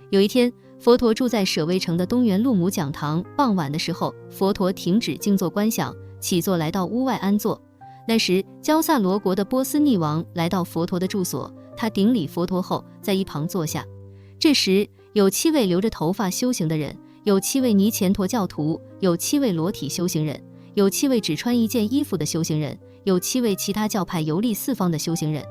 有一天，佛陀住在舍卫城的东园路母讲堂，傍晚的时候，佛陀停止静坐观想，起坐来到屋外安坐。那时，焦萨罗国的波斯匿王来到佛陀的住所，他顶礼佛陀后，在一旁坐下。这时，有7位留着头发修行的人，有7位尼乾陀教徒，有7位裸体修行人，有7位只穿一件衣服的修行人，有7位其他教派游历四方的修行人。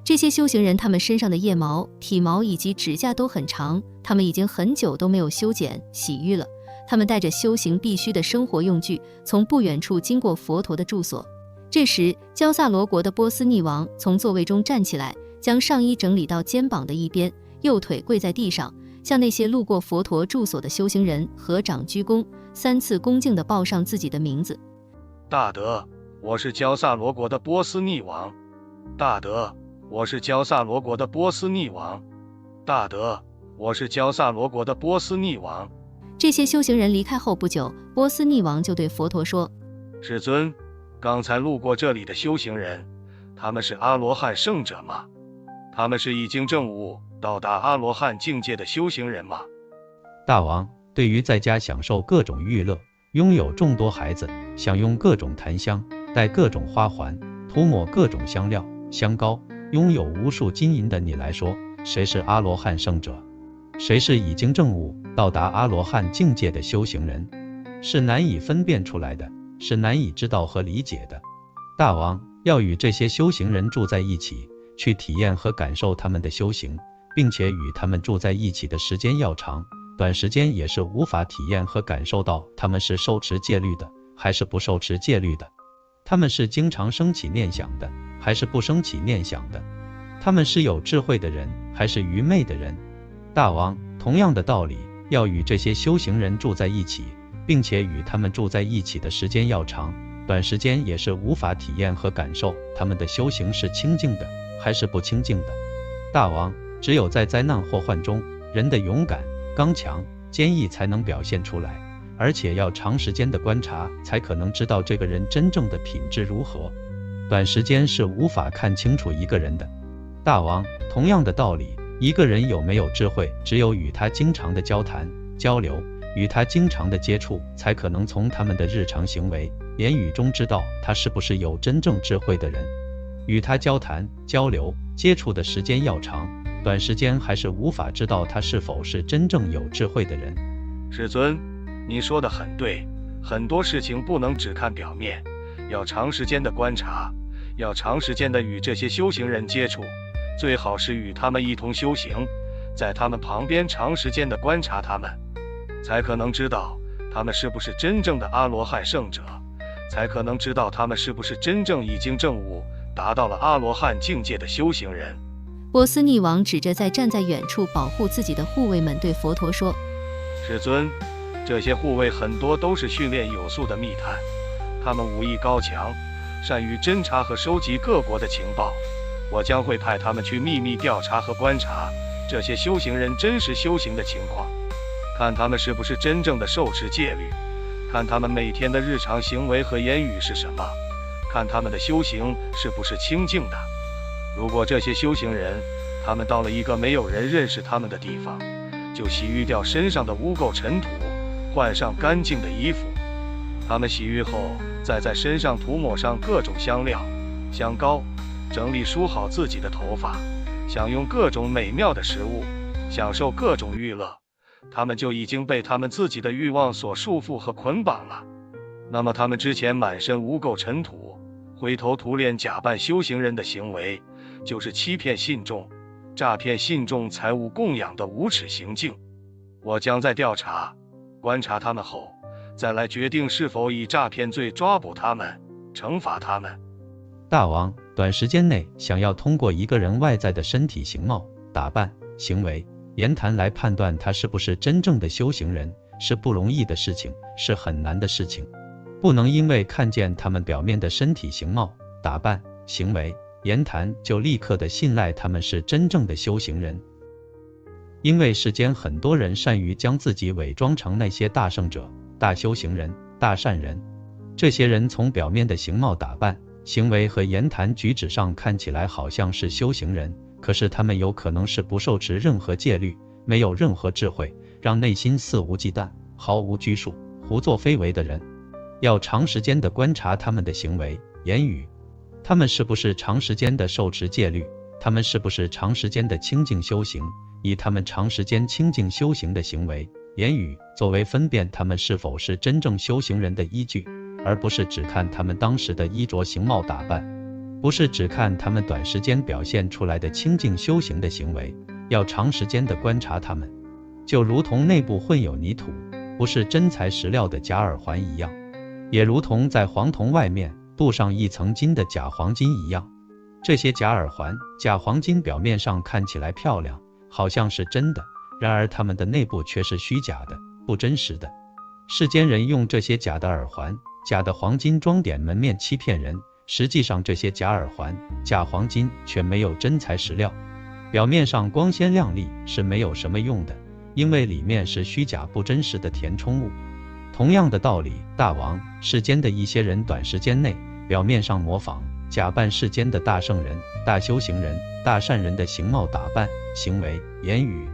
这些修行人，他们身上的腋毛、体毛以及指甲都很长，他们已经很久都没有修剪、洗浴了。他们带着修行必须的生活用具，从不远处经过佛陀的住所。这时，焦萨罗国的波斯匿王从座位中站起来，将上衣整理到肩膀的一边，右腿跪在地上，向那些路过佛陀住所的修行人合掌鞠躬，3次恭敬地报上自己的名字。大德，我是焦萨罗国的波斯匿王。大德，我是焦萨罗国的波斯匿王。大德，我是焦萨罗国的波斯匿王。这些修行人离开后不久，波斯匿王就对佛陀说：世尊，刚才路过这里的修行人，他们是阿罗汉圣者吗？他们是已经证悟到达阿罗汉境界的修行人吗？大王，对于在家享受各种娱乐，拥有众多孩子，享用各种檀香，戴各种花环，涂抹各种香料、香膏，拥有无数金银的你来说，谁是阿罗汉圣者？谁是已经证悟到达阿罗汉境界的修行人？是难以分辨出来的，是难以知道和理解的。大王要与这些修行人住在一起，去体验和感受他们的修行，并且与他们住在一起的时间要长，短时间也是无法体验和感受到他们是受持戒律的，还是不受持戒律的。他们是经常升起念想的，还是不升起念想的。他们是有智慧的人，还是愚昧的人。大王，同样的道理，要与这些修行人住在一起，并且与他们住在一起的时间要长，短时间也是无法体验和感受他们的修行是清净的，还是不清净的。大王，只有在灾难祸患中，人的勇敢、刚强、坚毅才能表现出来，而且要长时间的观察，才可能知道这个人真正的品质如何。短时间是无法看清楚一个人的。大王，同样的道理，一个人有没有智慧，只有与他经常的交谈、交流，与他经常的接触，才可能从他们的日常行为、言语中知道他是不是有真正智慧的人。与他交谈、交流、接触的时间要长，短时间还是无法知道他是否是真正有智慧的人。世尊，你说的很对，很多事情不能只看表面，要长时间的观察，要长时间的与这些修行人接触，最好是与他们一同修行，在他们旁边长时间的观察他们，才可能知道他们是不是真正的阿罗汉圣者，才可能知道他们是不是真正已经证悟达到了阿罗汉境界的修行人。波斯匿王指着站在远处保护自己的护卫们对佛陀说：世尊，这些护卫很多都是训练有素的密探，他们武艺高强，善于侦查和收集各国的情报。我将会派他们去秘密调查和观察这些修行人真实修行的情况，看他们是不是真正的受持戒律，看他们每天的日常行为和言语是什么，看他们的修行是不是清净的。如果这些修行人他们到了一个没有人认识他们的地方，就洗浴掉身上的污垢尘土，换上干净的衣服。他们洗浴后，再在身上涂抹上各种香料、香膏，整理梳好自己的头发，享用各种美妙的食物，享受各种娱乐，他们就已经被他们自己的欲望所束缚和捆绑了。那么他们之前满身污垢尘土，灰头土脸假扮修行人的行为，就是欺骗信众、诈骗信众财物供养的无耻行径。我将在调查、观察他们后，再来决定是否以诈骗罪抓捕他们，惩罚他们。大王，短时间内想要通过一个人外在的身体形貌、打扮、行为、言谈来判断他是不是真正的修行人，是不容易的事情，是很难的事情。不能因为看见他们表面的身体形貌、打扮、行为、言谈，就立刻的信赖他们是真正的修行人。因为世间很多人善于将自己伪装成那些大圣者、大修行人、大善人，这些人从表面的形貌打扮、行为和言谈举止上看起来好像是修行人，可是他们有可能是不受持任何戒律，没有任何智慧，让内心肆无忌惮、毫无拘束、胡作非为的人。要长时间的观察他们的行为、言语，他们是不是长时间的受持戒律，他们是不是长时间的清净修行，以他们长时间清净修行的行为、言语作为分辨他们是否是真正修行人的依据，而不是只看他们当时的衣着形貌打扮，不是只看他们短时间表现出来的清净修行的行为，要长时间的观察他们，就如同内部混有泥土，不是真材实料的假耳环一样，也如同在黄铜外面镀上一层金的假黄金一样。这些假耳环、假黄金表面上看起来漂亮，好像是真的，然而它们的内部却是虚假的、不真实的。世间人用这些假的耳环、假的黄金装点门面欺骗人，实际上这些假耳环、假黄金却没有真材实料，表面上光鲜亮丽是没有什么用的，因为里面是虚假不真实的填充物。同样的道理，大王，世间的一些人短时间内表面上模仿、假扮世间的大圣人、大修行人、大善人的形貌打扮、行为、言语，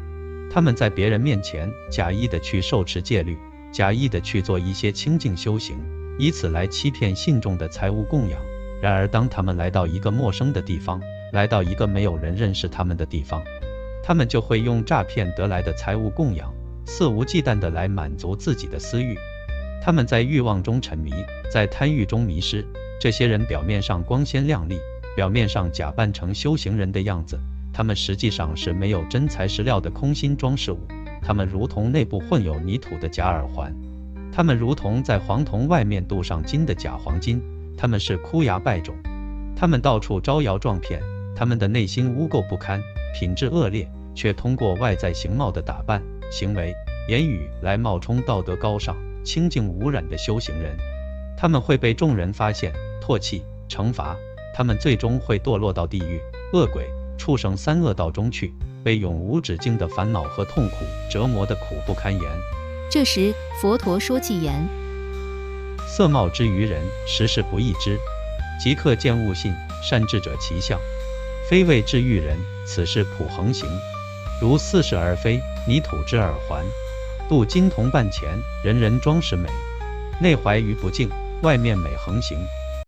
他们在别人面前假意的去受持戒律，假意的去做一些清净修行，以此来欺骗信众的财物供养。然而当他们来到一个陌生的地方，来到一个没有人认识他们的地方，他们就会用诈骗得来的财物供养，肆无忌惮地来满足自己的私欲。他们在欲望中沉迷，在贪欲中迷失。这些人表面上光鲜亮丽，表面上假扮成修行人的样子，他们实际上是没有真材实料的空心装饰物。他们如同内部混有泥土的假耳环，他们如同在黄铜外面镀上金的假黄金，他们是枯芽败种，他们到处招摇撞骗，他们的内心污垢不堪，品质恶劣，却通过外在形貌的打扮、行为、言语来冒充道德高尚、清净无染的修行人。他们会被众人发现、唾弃、惩罚，他们最终会堕落到地狱、恶鬼、畜生三恶道中去，被永无止境的烦恼和痛苦折磨得苦不堪言。这时佛陀说偈言：色貌之于人，实是不异之。即刻见物信，善智者其相，非谓之欲人，此是普恒行。如似是而非，泥土之耳环，镀金铜半钱，人人装饰美，内怀于不净，外面美横行。